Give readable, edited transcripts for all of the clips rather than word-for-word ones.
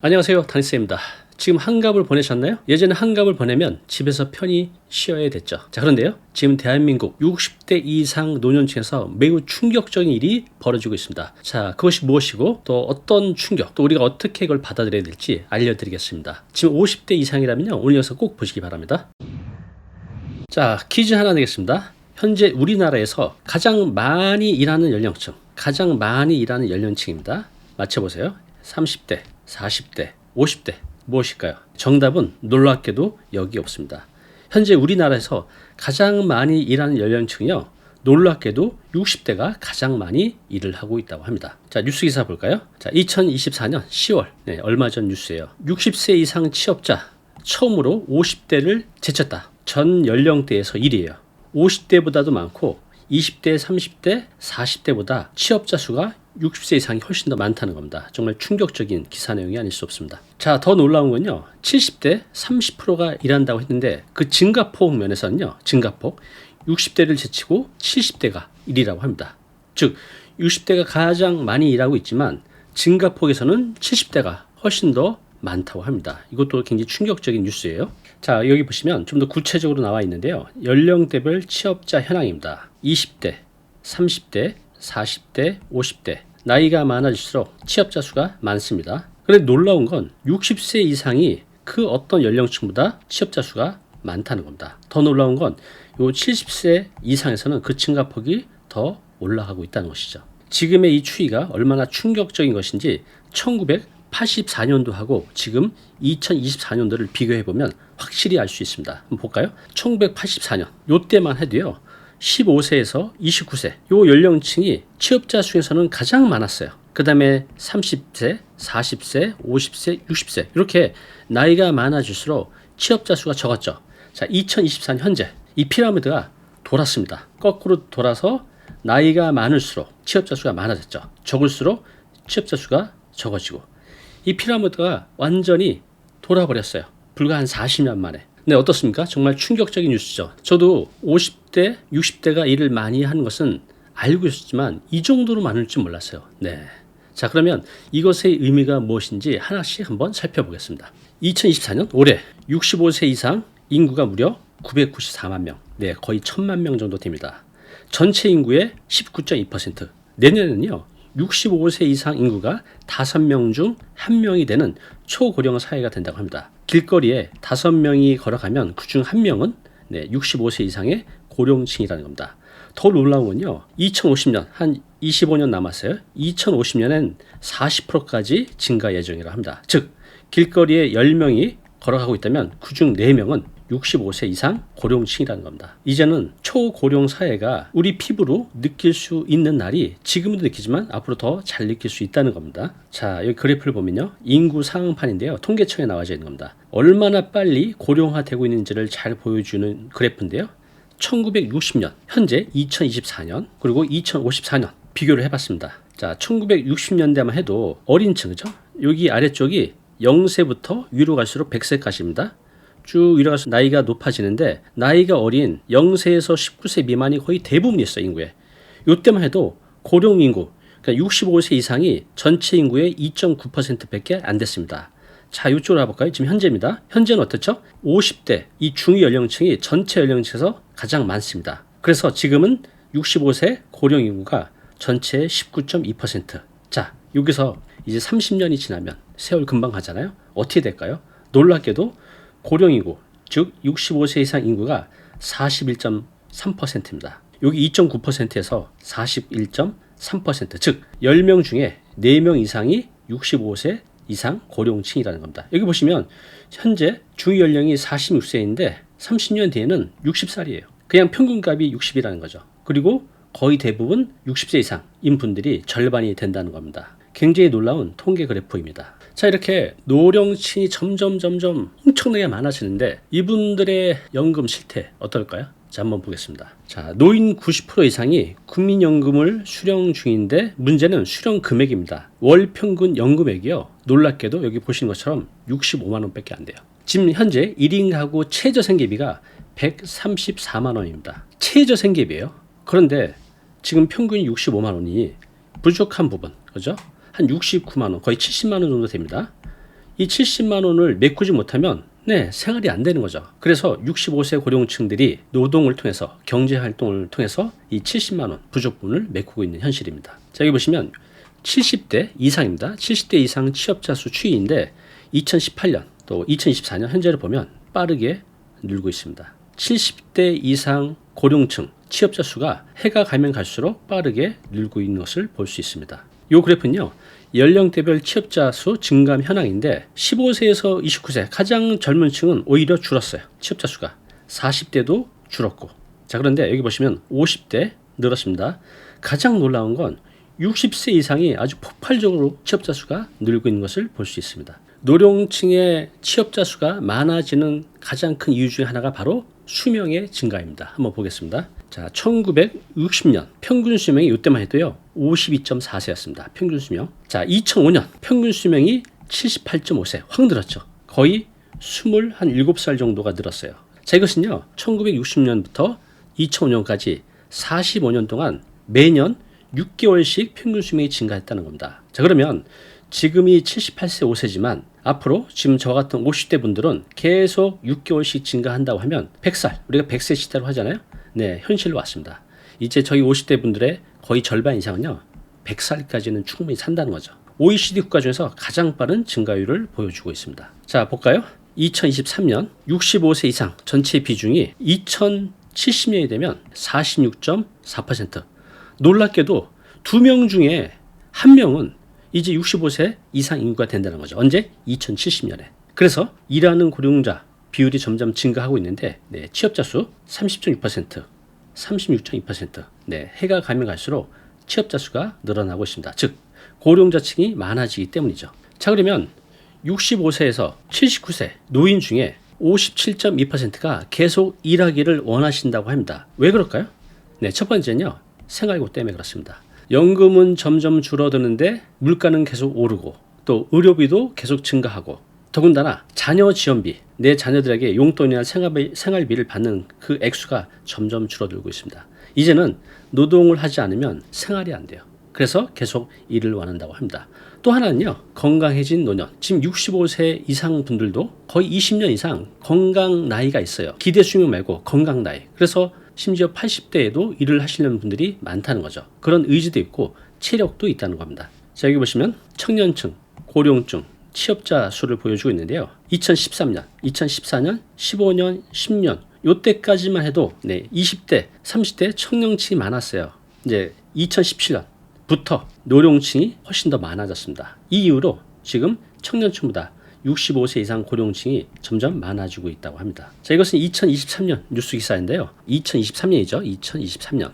안녕하세요, 다니쌤입니다. 지금 한갑을 보내셨나요? 예전에 한갑을 보내면 집에서 편히 쉬어야 됐죠. 자, 그런데요, 지금 대한민국 60대 이상 노년층에서 매우 충격적인 일이 벌어지고 있습니다. 자, 그것이 무엇이고 또 어떤 충격, 또 우리가 어떻게 이걸 받아들여야 될지 알려드리겠습니다. 지금 50대 이상이라면요, 오늘 영상 꼭 보시기 바랍니다. 자, 퀴즈 하나 내겠습니다. 현재 우리나라에서 가장 많이 일하는 연령층입니다. 맞춰보세요. 30대, 40대, 50대 무엇일까요? 정답은 놀랍게도 여기 없습니다. 현재 우리나라에서 가장 많이 일하는 연령층이요, 놀랍게도 60대가 가장 많이 일을 하고 있다고 합니다. 자, 뉴스 기사 볼까요? 자, 2024년 10월, 얼마 전 뉴스예요. 60세 이상 취업자 처음으로 50대를 제쳤다. 전 연령대에서 1위예요. 50대보다도 많고 20대, 30대, 40대보다 취업자 수가 60세 이상이 훨씬 더 많다는 겁니다. 정말 충격적인 기사 내용이 아닐 수 없습니다. 자, 더 놀라운 건요, 70대 30%가 일한다고 했는데 그 증가폭 면에서는요, 증가폭 60대를 제치고 70대가 1위라고 합니다. 즉 60대가 가장 많이 일하고 있지만 증가폭에서는 70대가 훨씬 더 많다고 합니다. 이것도 굉장히 충격적인 뉴스예요. 자, 여기 보시면 좀 더 구체적으로 나와 있는데요, 연령대별 취업자 현황입니다. 20대, 30대, 40대, 50대 나이가 많아질수록 취업자 수가 많습니다. 그런데 놀라운 건 60세 이상이 그 어떤 연령층보다 취업자 수가 많다는 겁니다. 더 놀라운 건 요 70세 이상에서는 그 증가폭이 더 올라가고 있다는 것이죠. 지금의 이 추이가 얼마나 충격적인 것인지 1984년도하고 지금 2024년도를 비교해보면 확실히 알 수 있습니다. 한번 볼까요? 1984년 요때만 해도요, 15세에서 29세 요 연령층이 취업자 수에서는 가장 많았어요. 그 다음에 30세, 40세, 50세, 60세 이렇게 나이가 많아질수록 취업자 수가 적었죠. 자, 2024년 현재 이 피라미드가 돌았습니다. 거꾸로 돌아서 나이가 많을수록 취업자 수가 많아졌죠. 적을수록 취업자 수가 적어지고 이 피라미드가 완전히 돌아버렸어요. 불과 한 40년 만에. 네, 어떻습니까? 정말 충격적인 뉴스죠. 저도 50대, 60대가 일을 많이 하는 것은 알고 있었지만 이 정도로 많을 줄 몰랐어요. 네. 자, 그러면 이것의 의미가 무엇인지 하나씩 한번 살펴보겠습니다. 2024년 올해 65세 이상 인구가 무려 994만 명. 네, 거의 1000만 명 정도 됩니다. 전체 인구의 19.2%. 내년에는요, 65세 이상 인구가 5명 중 1명이 되는 초고령 사회가 된다고 합니다. 길거리에 5명이 걸어가면 그중 1명은 65세 이상의 고령층이라는 겁니다. 더 놀라운 건요, 2050년 한 25년 남았어요. 2050년엔 40%까지 증가 예정이라 합니다. 즉 길거리에 10명이 걸어가고 있다면 그중 4명은 65세 이상 고령층이라는 겁니다. 이제는 초고령 사회가 우리 피부로 느낄 수 있는 날이 지금도 느끼지만 앞으로 더 잘 느낄 수 있다는 겁니다. 자, 여기 그래프를 보면요, 인구 상황판인데요, 통계청에 나와져 있는 겁니다. 얼마나 빨리 고령화되고 있는지를 잘 보여주는 그래프인데요, 1960년, 현재 2024년, 그리고 2054년 비교를 해봤습니다. 자, 1960년대만 해도 어린 층, 그죠? 여기 아래쪽이 0세부터 위로 갈수록 100세까지입니다. 쭉 이래가서 나이가 높아지는데 나이가 어린 0세에서 19세 미만이 거의 대부분이 있어요, 인구에. 이때만 해도 고령 인구, 그러니까 65세 이상이 전체 인구의 2.9%밖에 안 됐습니다. 자, 이쪽으로 가볼까요? 지금 현재입니다. 현재는 어떻죠? 50대, 이 중위 연령층이 전체 연령층에서 가장 많습니다. 그래서 지금은 65세 고령 인구가 전체의 19.2%. 자, 여기서 이제 30년이 지나면 세월 금방 가잖아요. 어떻게 될까요? 놀랍게도 고령 인구, 즉 65세 이상 인구가 41.3%입니다. 여기 2.9%에서 41.3%, 즉 10명 중에 4명 이상이 65세 이상 고령층이라는 겁니다. 여기 보시면 현재 중위 연령이 46세인데 30년 뒤에는 60살이에요. 그냥 평균값이 60이라는 거죠. 그리고 거의 대부분 60세 이상인 분들이 절반이 된다는 겁니다. 굉장히 놀라운 통계 그래프입니다. 자, 이렇게 노령층이 점점 엄청나게 많아지는데 이분들의 연금 실태 어떨까요? 자, 한번 보겠습니다. 자, 노인 90% 이상이 국민연금을 수령 중인데 문제는 수령 금액입니다. 월 평균 연금액이요, 놀랍게도 여기 보시는 것처럼 65만 원밖에 안 돼요. 지금 현재 1인 가구 최저 생계비가 134만 원입니다. 최저 생계비예요. 그런데 지금 평균이 65만 원이 부족한 부분, 그죠? 한 69만 원, 거의 70만 원 정도 됩니다. 이 70만 원을 메꾸지 못하면 생활이 안 되는 거죠. 그래서 65세 고령층들이 노동을 통해서 경제활동을 통해서 이 70만 원 부족분을 메꾸고 있는 현실입니다. 자, 여기 보시면 70대 이상입니다. 70대 이상 취업자 수 추이인데 2018년 또 2024년 현재를 보면 빠르게 늘고 있습니다. 70대 이상 고령층 취업자 수가 해가 가면 갈수록 빠르게 늘고 있는 것을 볼 수 있습니다. 이 그래프는요, 연령대별 취업자 수 증감 현황인데 15세에서 29세 가장 젊은 층은 오히려 줄었어요. 취업자 수가 40대도 줄었고, 자 그런데 여기 보시면 50대 늘었습니다. 가장 놀라운 건 60세 이상이 아주 폭발적으로 취업자 수가 늘고 있는 것을 볼 수 있습니다. 노령층의 취업자 수가 많아지는 가장 큰 이유 중에 하나가 바로 수명의 증가입니다. 한번 보겠습니다. 자, 1960년 평균 수명이 이때만 해도요 52.4세였습니다. 평균 수명. 자, 2005년 평균 수명이 78.5세, 확 늘었죠. 거의 27살 정도가 늘었어요. 자, 이것은요 1960년부터 2005년까지 45년 동안 매년 6개월씩 평균 수명이 증가했다는 겁니다. 자, 그러면 지금이 78세 5세지만 앞으로 지금 저와 같은 50대 분들은 계속 6개월씩 증가한다고 하면 100살, 우리가 100세 시대로 하잖아요. 네, 현실로 왔습니다. 이제 저희 50대 분들의 거의 절반 이상은요 100살까지는 충분히 산다는 거죠. OECD 국가 중에서 가장 빠른 증가율을 보여주고 있습니다. 자, 볼까요? 2023년 65세 이상 전체 비중이 2070년이 되면 46.4%. 놀랍게도 2명 중에 1명은 이제 65세 이상 인구가 된다는 거죠. 언제? 2070년에. 그래서 일하는 고령자 비율이 점점 증가하고 있는데 취업자 수 30.6%, 36.2%. 해가 가면 갈수록 취업자 수가 늘어나고 있습니다. 즉 고령자층이 많아지기 때문이죠. 자, 그러면 65세에서 79세 노인 중에 57.2%가 계속 일하기를 원하신다고 합니다. 왜 그럴까요? 첫 번째는요, 생활고 때문에 그렇습니다. 연금은 점점 줄어드는데 물가는 계속 오르고 또 의료비도 계속 증가하고, 더군다나 자녀 지원비, 내 자녀들에게 용돈이나 생활비를 받는 그 액수가 점점 줄어들고 있습니다. 이제는 노동을 하지 않으면 생활이 안 돼요. 그래서 계속 일을 원한다고 합니다. 또 하나는요, 건강해진 노년. 지금 65세 이상 분들도 거의 20년 이상 건강 나이가 있어요. 기대 수명 말고 건강 나이. 그래서 심지어 80대에도 일을 하시는 분들이 많다는 거죠. 그런 의지도 있고 체력도 있다는 겁니다. 자, 여기 보시면 청년층, 고령층, 취업자 수를 보여주고 있는데요. 2013년, 2014년, 15년, 10년 요때까지만 해도 20대, 30대 청년층이 많았어요. 이제 2017년부터 노령층이 훨씬 더 많아졌습니다. 이 이후로 지금 청년층보다 65세 이상 고령층이 점점 많아지고 있다고 합니다. 자, 이것은 2023년 뉴스 기사인데요. 2023년이죠. 2023년.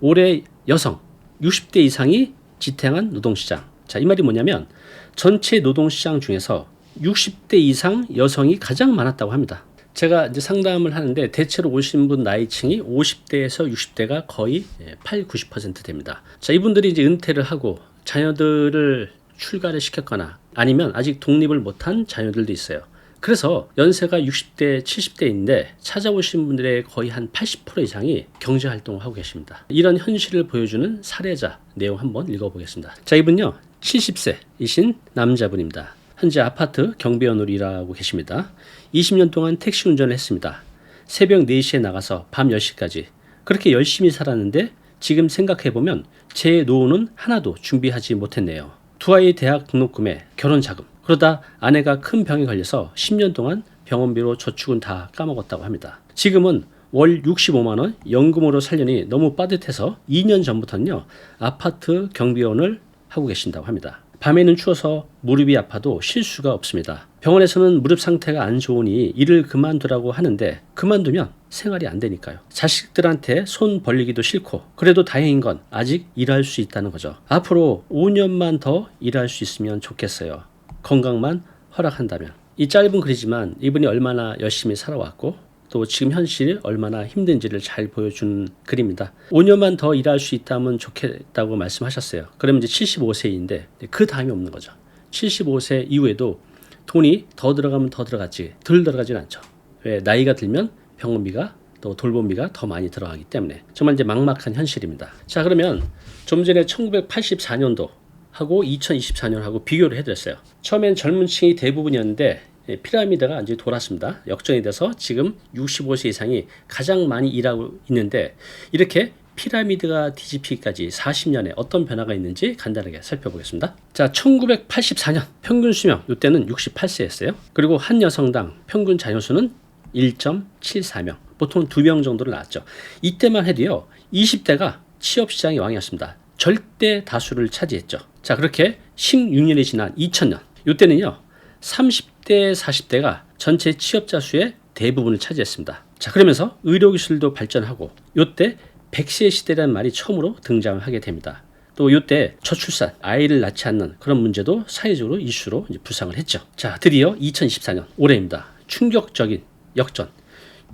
올해 여성 60대 이상이 지탱한 노동시장. 자, 이 말이 뭐냐면 전체 노동시장 중에서 60대 이상 여성이 가장 많았다고 합니다. 제가 이제 상담을 하는데 대체로 오신 분 나이층이 50대에서 60대가 거의 80-90% 됩니다. 자, 이분들이 이제 은퇴를 하고 자녀들을 출가를 시켰거나 아니면 아직 독립을 못한 자녀들도 있어요. 그래서 연세가 60대, 70대인데 찾아오신 분들의 거의 한 80% 이상이 경제활동을 하고 계십니다. 이런 현실을 보여주는 사례자 내용 한번 읽어보겠습니다. 자, 이분요 70세이신 남자분입니다. 현재 아파트 경비원으로 일하고 계십니다. 20년 동안 택시 운전을 했습니다. 새벽 4시에 나가서 밤 10시까지 그렇게 열심히 살았는데 지금 생각해보면 제 노후는 하나도 준비하지 못했네요. 두 아이 대학 등록금에 결혼 자금, 그러다 아내가 큰 병에 걸려서 10년 동안 병원비로 저축은 다 까먹었다고 합니다. 지금은 월 65만 원 연금으로 살려니 너무 빠듯해서 2년 전부터는요 아파트 경비원을 하고 계신다고 합니다. 밤에는 추워서 무릎이 아파도 쉴 수가 없습니다. 병원에서는 무릎 상태가 안 좋으니 일을 그만두라고 하는데 그만두면 생활이 안 되니까요. 자식들한테 손 벌리기도 싫고, 그래도 다행인 건 아직 일할 수 있다는 거죠. 앞으로 5년만 더 일할 수 있으면 좋겠어요. 건강만 허락한다면. 이 짧은 글이지만 이분이 얼마나 열심히 살아왔고 또 지금 현실이 얼마나 힘든지를 잘 보여준 글입니다. 5년만 더 일할 수 있다면 좋겠다고 말씀하셨어요. 그러면 이제 75세인데 그 다음이 없는 거죠. 75세 이후에도 돈이 더 들어가면 더 들어갔지 덜 들어가진 않죠. 왜? 나이가 들면 병원비가 또 돌봄비가 더 많이 들어가기 때문에 정말 이제 막막한 현실입니다. 자, 그러면 좀 전에 1984년도 하고 2024년하고 비교를 해드렸어요. 처음엔 젊은 층이 대부분이었는데 피라미드가 이제 돌았습니다. 역전이 돼서 지금 65세 이상이 가장 많이 일하고 있는데, 이렇게 피라미드가 뒤집히기까지 40년에 어떤 변화가 있는지 간단하게 살펴보겠습니다. 자, 1984년 평균 수명, 이때는 68세였어요. 그리고 한 여성당 평균 자녀수는 1.74명, 보통 2명 정도를 낳았죠. 이때만 해도요, 20대가 취업시장의 왕이었습니다. 절대 다수를 차지했죠. 자, 그렇게 16년이 지난 2000년, 이때는요 30대, 40대가 전체 취업자 수의 대부분을 차지했습니다. 자, 그러면서 의료기술도 발전하고 이때 100세 시대라는 말이 처음으로 등장을 하게 됩니다. 또 이때 저출산, 아이를 낳지 않는 그런 문제도 사회적으로 이슈로 이제 부상을 했죠. 자, 드디어 2024년 올해입니다. 충격적인 역전.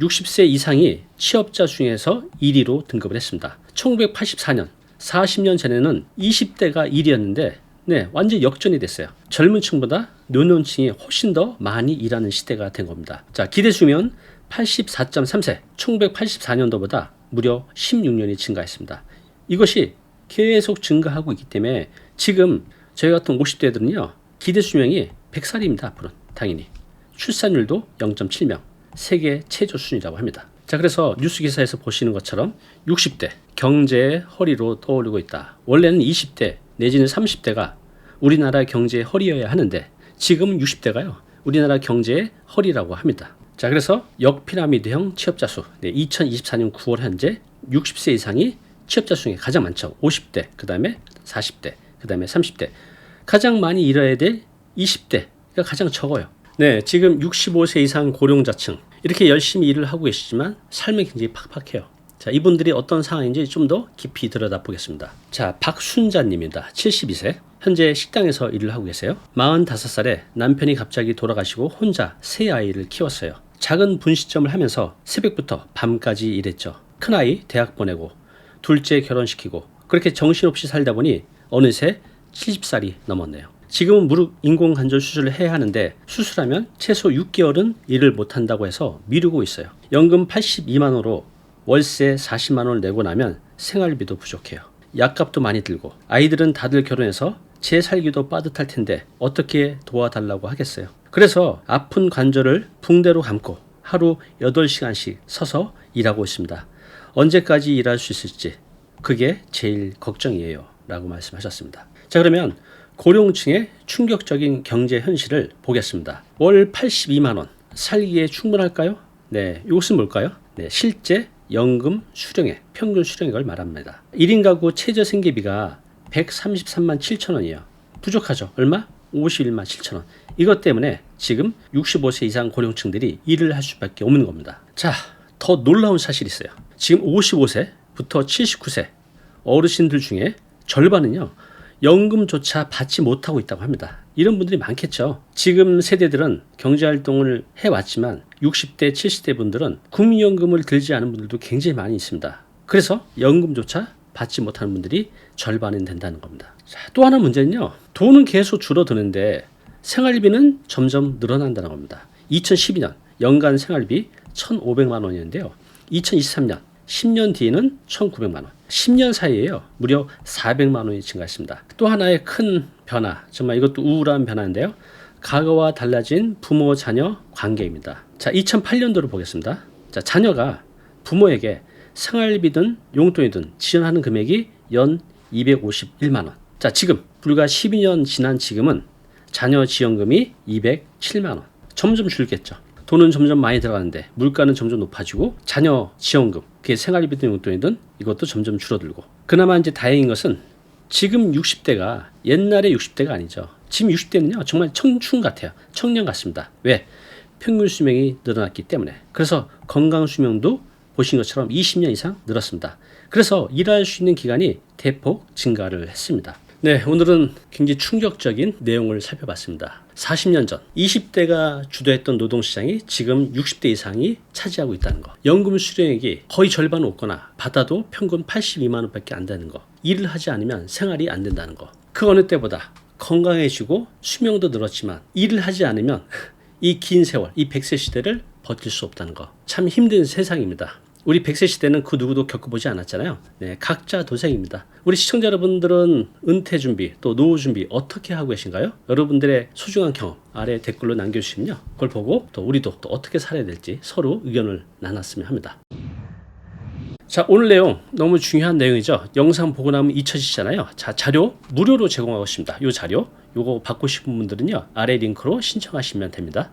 60세 이상이 취업자 중에서 1위로 등급을 했습니다. 1984년, 40년 전에는 20대가 1위였는데 완전 역전이 됐어요. 젊은 층보다 노년층이 훨씬 더 많이 일하는 시대가 된 겁니다. 자, 기대수명 84.3세, 1984년도보다 무려 16년이 증가했습니다. 이것이 계속 증가하고 있기 때문에 지금 저희 같은 50대들은요, 기대수명이 100살입니다. 앞으로는 당연히. 출산율도 0.7명, 세계 최저 수준이라고 합니다. 자, 그래서 뉴스 기사에서 보시는 것처럼 60대 경제의 허리로 떠오르고 있다. 원래는 20대 내지는 30대가 우리나라 경제의 허리여야 하는데 지금은 60대가요 우리나라 경제의 허리라고 합니다. 자, 그래서 역피라미드형 취업자 수, 2024년 9월 현재 60세 이상이 취업자 중에 가장 많죠. 50대, 그 다음에 40대, 그 다음에 30대. 가장 많이 일해야 될 20대가 가장 적어요. 지금 65세 이상 고령자층, 이렇게 열심히 일을 하고 계시지만 삶이 굉장히 팍팍해요. 자, 이분들이 어떤 상황인지 좀 더 깊이 들여다보겠습니다. 자, 박순자님입니다. 72세. 현재 식당에서 일을 하고 계세요. 45살에 남편이 갑자기 돌아가시고 혼자 세 아이를 키웠어요. 작은 분식점을 하면서 새벽부터 밤까지 일했죠. 큰아이 대학 보내고 둘째 결혼시키고 그렇게 정신없이 살다 보니 어느새 70살이 넘었네요. 지금은 무릎 인공관절 수술을 해야 하는데 수술하면 최소 6개월은 일을 못한다고 해서 미루고 있어요. 연금 82만 원으로 월세 40만 원을 내고 나면 생활비도 부족해요. 약값도 많이 들고 아이들은 다들 결혼해서 제 살기도 빠듯할 텐데 어떻게 도와달라고 하겠어요. 그래서 아픈 관절을 붕대로 감고 하루 8시간씩 서서 일하고 있습니다. 언제까지 일할 수 있을지 그게 제일 걱정이에요 라고 말씀하셨습니다. 자, 그러면 고령층의 충격적인 경제 현실을 보겠습니다. 월 82만 원 살기에 충분할까요? 이것은 뭘까요? 실제 연금 수령액, 평균 수령액을 말합니다. 1인 가구 최저 생계비가 133만 7천 원이에요. 부족하죠. 얼마? 51만 7천 원. 이것 때문에 지금 65세 이상 고령층들이 일을 할 수밖에 없는 겁니다. 자, 더 놀라운 사실이 있어요. 지금 55세부터 79세 어르신들 중에 절반은요, 연금조차 받지 못하고 있다고 합니다. 이런 분들이 많겠죠. 지금 세대들은 경제활동을 해왔지만 60대, 70대 분들은 국민연금을 들지 않은 분들도 굉장히 많이 있습니다. 그래서 연금조차 받지 못하는 분들이 절반은 된다는 겁니다. 자, 또 하나 문제는요, 돈은 계속 줄어드는데 생활비는 점점 늘어난다는 겁니다. 2012년 연간 생활비 1,500만 원이었는데요. 2023년 10년 뒤에는 1,900만 원. 10년 사이에요. 무려 400만 원이 증가했습니다. 또 하나의 큰 변화, 정말 이것도 우울한 변화인데요. 과거와 달라진 부모 자녀 관계입니다. 자, 2008년도를 보겠습니다. 자, 자녀가 부모에게 생활비든 용돈이든 지원하는 금액이 연 251만 원. 자, 지금 불과 12년 지난 지금은 자녀 지원금이 207만 원. 점점 줄겠죠. 돈은 점점 많이 들어가는데 물가는 점점 높아지고 자녀 지원금, 그게 생활비든 용돈이든 이것도 점점 줄어들고. 그나마 이제 다행인 것은 지금 60대가 옛날의 60대가 아니죠. 지금 60대는요 정말 청춘 같아요. 청년 같습니다. 왜? 평균 수명이 늘어났기 때문에. 그래서 건강 수명도 보신 것처럼 20년 이상 늘었습니다. 그래서 일할 수 있는 기간이 대폭 증가를 했습니다. 오늘은 굉장히 충격적인 내용을 살펴봤습니다. 40년 전 20대가 주도했던 노동시장이 지금 60대 이상이 차지하고 있다는 거. 연금 수령액이 거의 절반 없거나 받아도 평균 82만 원밖에 안 되는 거. 일을 하지 않으면 생활이 안 된다는 거. 그 어느 때보다 건강해지고 수명도 늘었지만 일을 하지 않으면 이 긴 세월, 이 100세 시대를 버틸 수 없다는 거. 참 힘든 세상입니다. 우리 100세 시대는 그 누구도 겪어보지 않았잖아요. 네, 각자 도생입니다. 우리 시청자 여러분들은 은퇴 준비 또 노후 준비 어떻게 하고 계신가요? 여러분들의 소중한 경험 아래 댓글로 남겨주시면요. 그걸 보고 또 우리도 또 어떻게 살아야 될지 서로 의견을 나눴으면 합니다. 자, 오늘 내용 너무 중요한 내용이죠. 영상 보고 나면 잊혀지잖아요. 자, 자료 무료로 제공하고 있습니다. 이 자료 요거 받고 싶은 분들은요. 아래 링크로 신청하시면 됩니다.